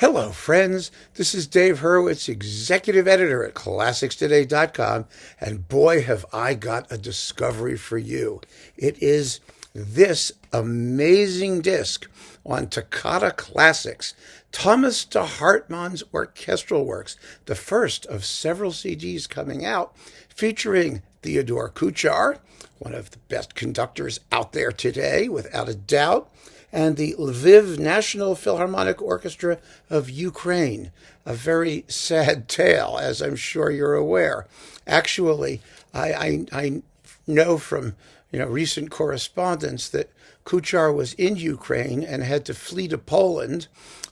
Hello, friends. This is Dave Hurwitz, executive editor at ClassicsToday.com, and boy, have I got a discovery for you. It is this amazing disc on Toccata Classics, Thomas de Hartmann's orchestral works, the first of several CDs coming out, featuring Theodore Kuchar, one of the best conductors out there today, without a doubt, and the Lviv National Philharmonic Orchestra of Ukraine. A very sad tale, as I'm sure you're aware. Actually, I know from recent correspondence that Kuchar was in Ukraine and had to flee to Poland,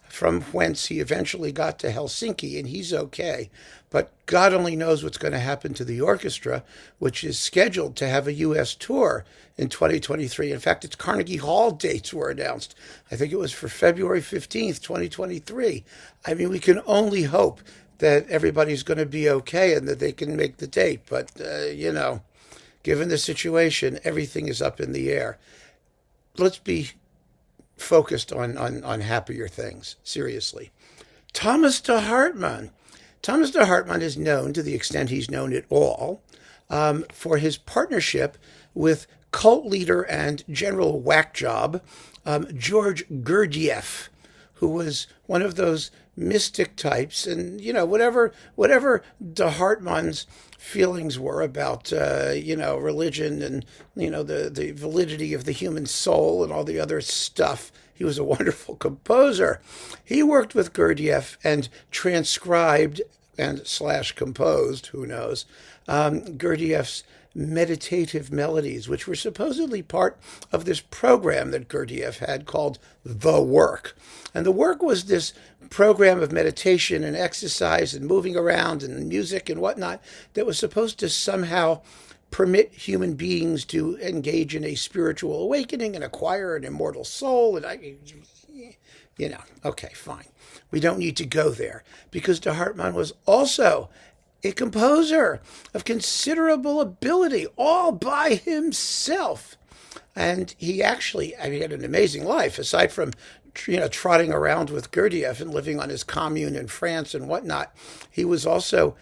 from whence he eventually got to Helsinki, and he's okay. But God only knows what's going to happen to the orchestra, which is scheduled to have a U.S. tour in 2023. In fact, its Carnegie Hall dates were announced. I think it was for February 15th, 2023. I mean, we can only hope that everybody's going to be okay and that they can make the date. But, given the situation, everything is up in the air. Let's be focused on happier things, seriously. Thomas de Hartmann. Thomas de Hartmann is known, to the extent he's known at all, for his partnership with cult leader and general whack job, George Gurdjieff, who was one of those mystic types. And, whatever de Hartmann's feelings were about, religion and, the validity of the human soul and all the other stuff, he was a wonderful composer. He worked with Gurdjieff and transcribed and / composed, who knows, Gurdjieff's meditative melodies, which were supposedly part of this program that Gurdjieff had called The Work. And The Work was this program of meditation and exercise and moving around and music and whatnot that was supposed to somehow permit human beings to engage in a spiritual awakening and acquire an immortal soul. And okay, fine. We don't need to go there, because de Hartmann was also a composer of considerable ability all by himself. And he actually, had an amazing life, aside from trotting around with Gurdjieff and living on his commune in France and whatnot. He was also,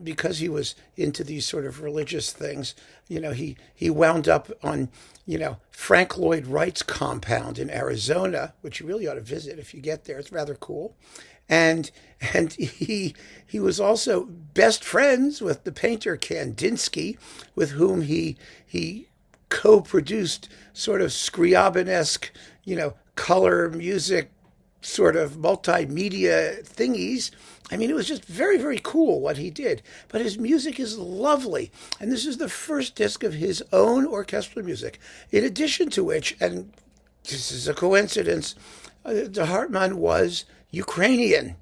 because he was into these sort of religious things, he wound up on, Frank Lloyd Wright's compound in Arizona, which you really ought to visit if you get there. It's rather cool. And he was also best friends with the painter Kandinsky, with whom he co-produced sort of Scriabin-esque, color music sort of multimedia thingies. It was just very, very cool what he did. But his music is lovely. And this is the first disc of his own orchestral music. In addition to which, and this is a coincidence, de Hartmann was Ukrainian.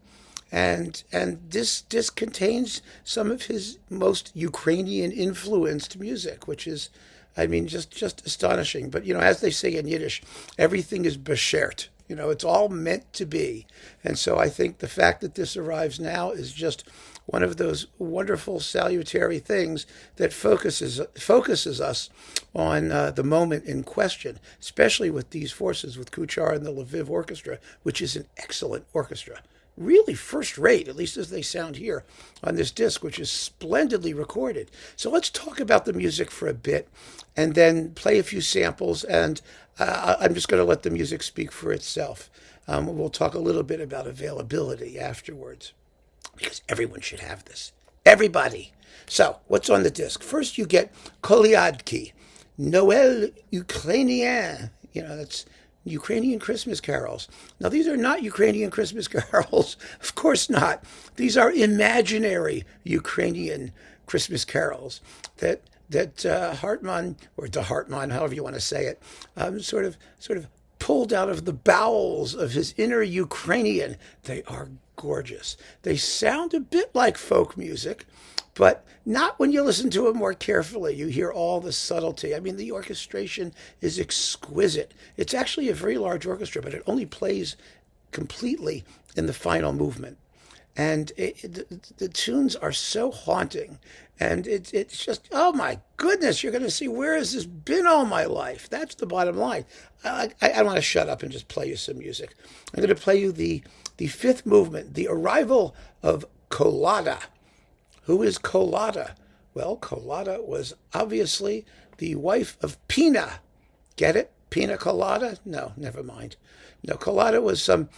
And this disc contains some of his most Ukrainian-influenced music, which is, just astonishing. But, as they say in Yiddish, everything is beshert. It's all meant to be. And so I think the fact that this arrives now is just one of those wonderful salutary things that focuses us on the moment in question, especially with these forces, with Kuchar and the Lviv Orchestra, which is an excellent orchestra. Really first rate, at least as they sound here on this disc, which is splendidly recorded. So let's talk about the music for a bit and then play a few samples, and I'm just going to let the music speak for itself. We'll talk a little bit about availability afterwards, because everyone should have this. Everybody. So what's on the disc? First, you get Kolyadki, Noël Ukrainien. That's Ukrainian Christmas carols. Now, these are not Ukrainian Christmas carols. Of course not. These are imaginary Ukrainian Christmas carols that Hartmann, or de Hartmann, however you want to say it, sort of pulled out of the bowels of his inner Ukrainian. They are gorgeous. They sound a bit like folk music, but not when you listen to it more carefully. You hear all the subtlety. The orchestration is exquisite. It's actually a very large orchestra, but it only plays completely in the final movement. And the tunes are so haunting. And it's just, oh my goodness, you're going to see, where has this been all my life? That's the bottom line. I want to shut up and just play you some music. I'm going to play you the the fifth movement, the arrival of Collada. Who is Collada? Well, Collada was obviously the wife of Pina. Get it? Pina colada? No, never mind. No, Collada was some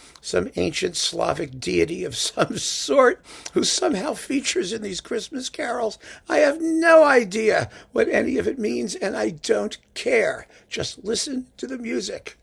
ancient Slavic deity of some sort who somehow features in these Christmas carols. I have no idea what any of it means, and I don't care. Just listen to the music.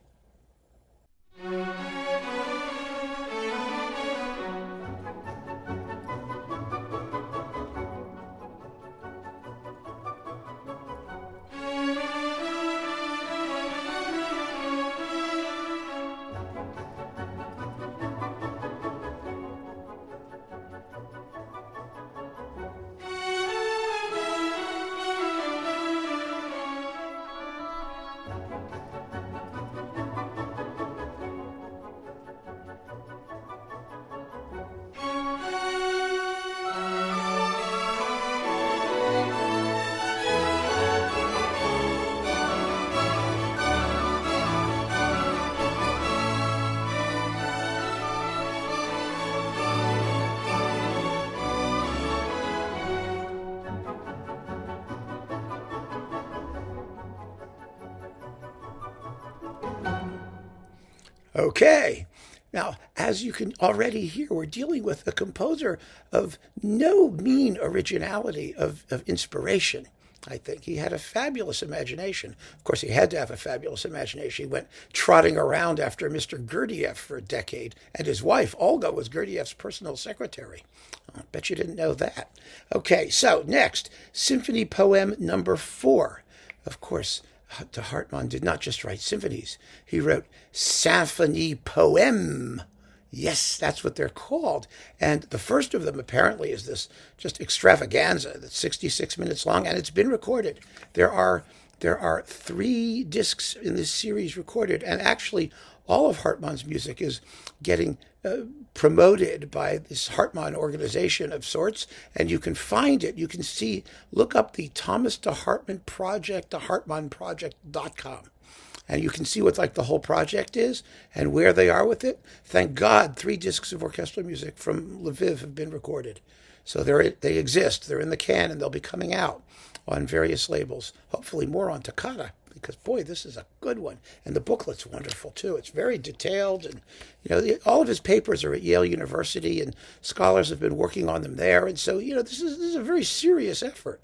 Okay. Now, as you can already hear, we're dealing with a composer of no mean originality, of inspiration. I think he had a fabulous imagination. Of course, he had to have a fabulous imagination. He went trotting around after Mr. Gurdjieff for a decade, and his wife, Olga, was Gurdjieff's personal secretary. I bet you didn't know that. Okay, so next, Symphony Poem No. 4. Of course, de Hartmann did not just write symphonies. He wrote Symphony Poem. Yes, that's what they're called. And the first of them apparently is this just extravaganza that's 66 minutes long, and it's been recorded. There are 3 discs in this series recorded, and actually all of Hartmann's music is getting promoted by this Hartmann organization of sorts, and you can find it. You can see, look up the Thomas de Hartmann Project, hartmannproject.com. And you can see what like the whole project is and where they are with it. Thank God 3 discs of orchestral music from Lviv have been recorded. So they exist. They're in the can, and they'll be coming out on various labels. Hopefully more on Toccata, because, boy, this is a good one. And the booklet's wonderful, too. It's very detailed. And, all of his papers are at Yale University, and scholars have been working on them there. And so, this is a very serious effort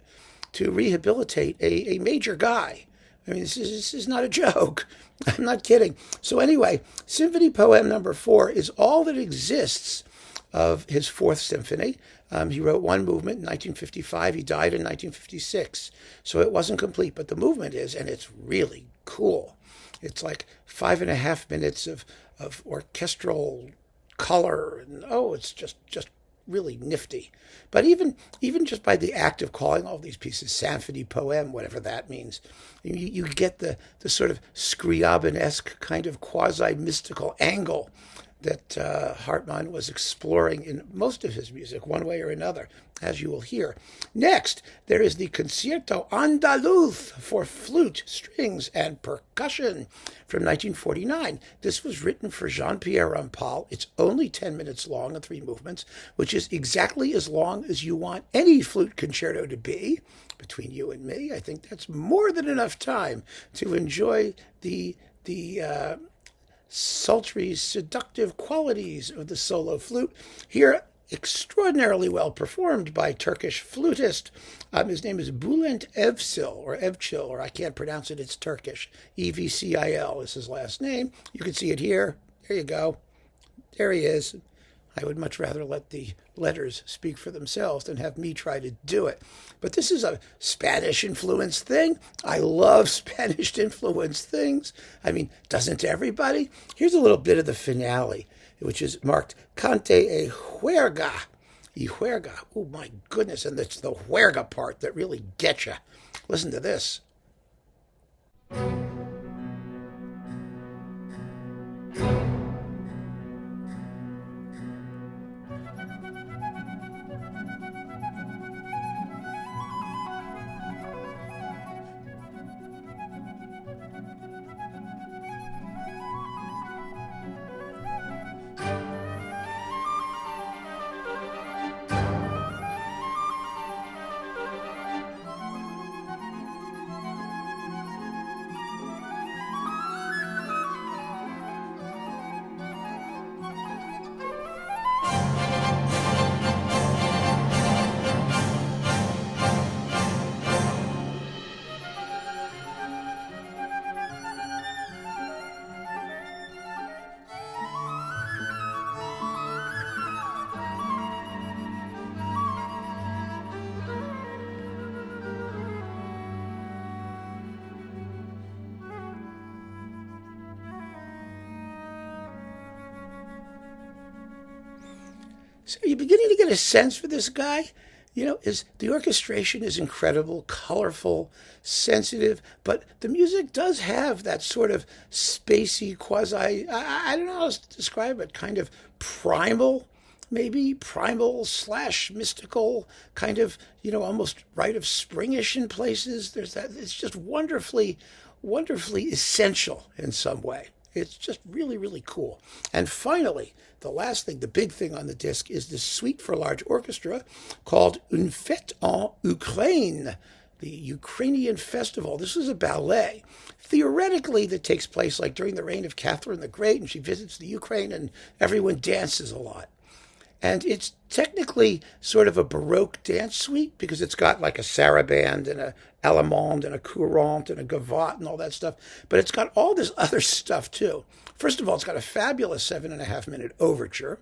to rehabilitate a major guy. I mean, this is not a joke. I'm not kidding. So anyway, Symphony Poem No. 4 is all that exists of his 4th symphony. He wrote 1 movement in 1955. He died in 1956. So it wasn't complete, but the movement is, and it's really cool. It's like 5.5 minutes of orchestral color. And, it's just really nifty. But even just by the act of calling all these pieces Symphony Poem, whatever that means, you get the sort of Scriabin-esque kind of quasi-mystical angle that Hartmann was exploring in most of his music, one way or another, as you will hear. Next, there is the Concerto Andaluz for flute, strings, and percussion from 1949. This was written for Jean-Pierre Rampal. It's only 10 minutes long and 3 movements, which is exactly as long as you want any flute concerto to be. Between you and me, I think that's more than enough time to enjoy the sultry, seductive qualities of the solo flute. Here, extraordinarily well performed by Turkish flutist. His name is Bülent Evcil, or I can't pronounce it, it's Turkish. Evcil is his last name. You can see it here. There you go. There he is. I would much rather let the letters speak for themselves than have me try to do it. But this is a Spanish-influenced thing. I love Spanish-influenced things. I mean, doesn't everybody? Here's a little bit of the finale, which is marked Cante e Juerga. Y Juerga. Oh, my goodness. And it's the Juerga part that really gets you. Listen to this. So you're beginning to get a sense for this guy. Is the orchestration is incredible, colorful, sensitive, but the music does have that sort of spacey, quasi, I don't know how to describe it, kind of primal, maybe primal slash mystical, kind of, almost rite of springish in places. There's that, it's just wonderfully, wonderfully essential in some way. It's just really, really cool. And finally, the last thing, the big thing on the disc is this suite for large orchestra called Une Fête en Ukraine, the Ukrainian Festival. This is a ballet, theoretically, that takes place like during the reign of Catherine the Great, and she visits the Ukraine and everyone dances a lot. And it's technically sort of a Baroque dance suite because it's got like a saraband and a allemande and a courante and a gavotte and all that stuff. But it's got all this other stuff too. First of all, it's got a fabulous 7.5-minute overture.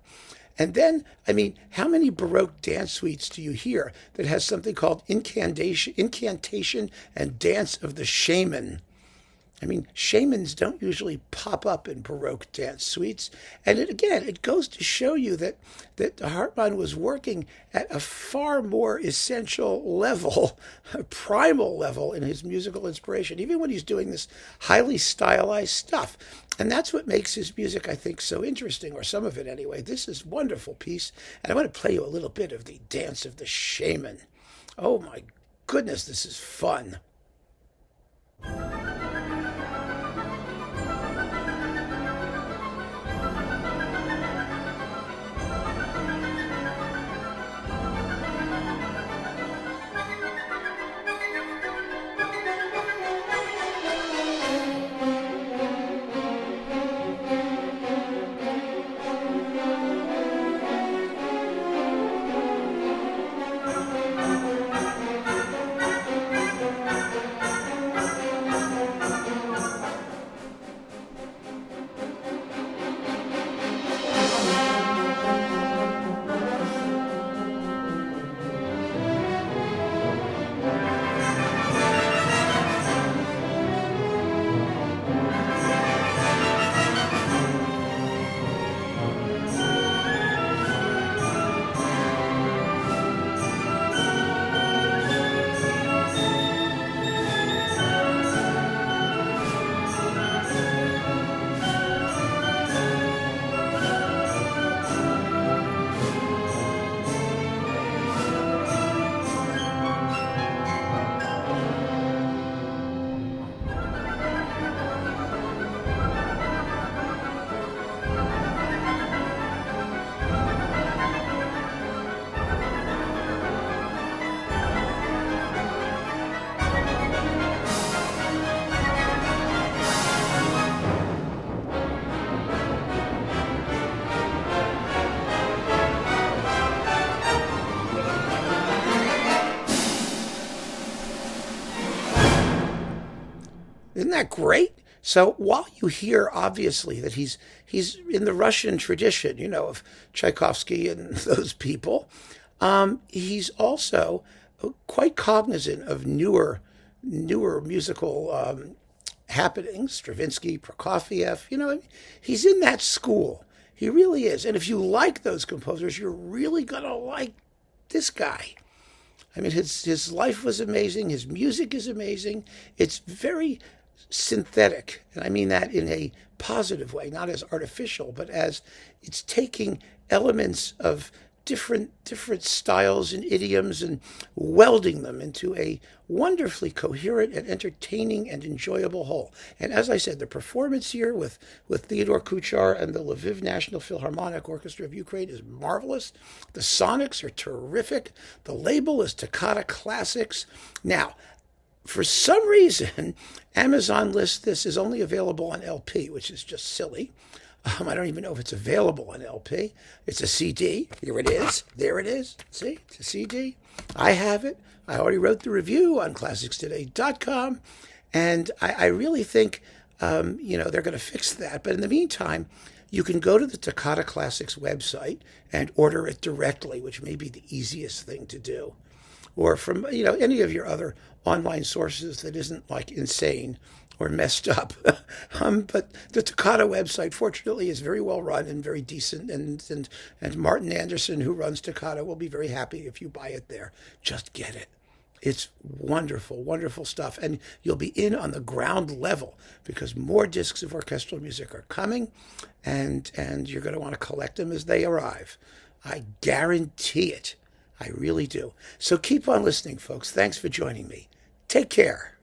And then, I mean, how many Baroque dance suites do you hear that has something called incantation and dance of the shaman? I mean, shamans don't usually pop up in Baroque dance suites. And it goes to show you that Hartmann was working at a far more essential level, a primal level in his musical inspiration, even when he's doing this highly stylized stuff. And that's what makes his music, I think, so interesting, or some of it anyway. This is a wonderful piece. And I want to play you a little bit of the Dance of the Shaman. Oh, my goodness, this is fun. Isn't that great? So while you hear, obviously, that he's in the Russian tradition, of Tchaikovsky and those people, he's also quite cognizant of newer musical happenings. Stravinsky, Prokofiev, he's in that school. He really is. And if you like those composers, you're really gonna like this guy. I mean, his life was amazing. His music is amazing. It's very synthetic, and I mean that in a positive way, not as artificial, but as it's taking elements of different styles and idioms and welding them into a wonderfully coherent and entertaining and enjoyable whole. And as I said, the performance here with Theodore Kuchar and the Lviv National Philharmonic Orchestra of Ukraine is marvelous. The sonics are terrific. The label is Toccata Classics. Now, for some reason, Amazon lists this as only available on LP, which is just silly. I don't even know if it's available on LP. It's a CD. Here it is. There it is. See, it's a CD. I have it. I already wrote the review on ClassicsToday.com. And I really think, they're going to fix that. But in the meantime, you can go to the Toccata Classics website and order it directly, which may be the easiest thing to do. Or from, any of your other online sources that isn't like insane or messed up. But the Toccata website, fortunately, is very well run and very decent. And Martin Anderson, who runs Toccata, will be very happy if you buy it there. Just get it. It's wonderful, wonderful stuff. And you'll be in on the ground level because more discs of orchestral music are coming, and you're going to want to collect them as they arrive. I guarantee it. I really do. So keep on listening, folks. Thanks for joining me. Take care.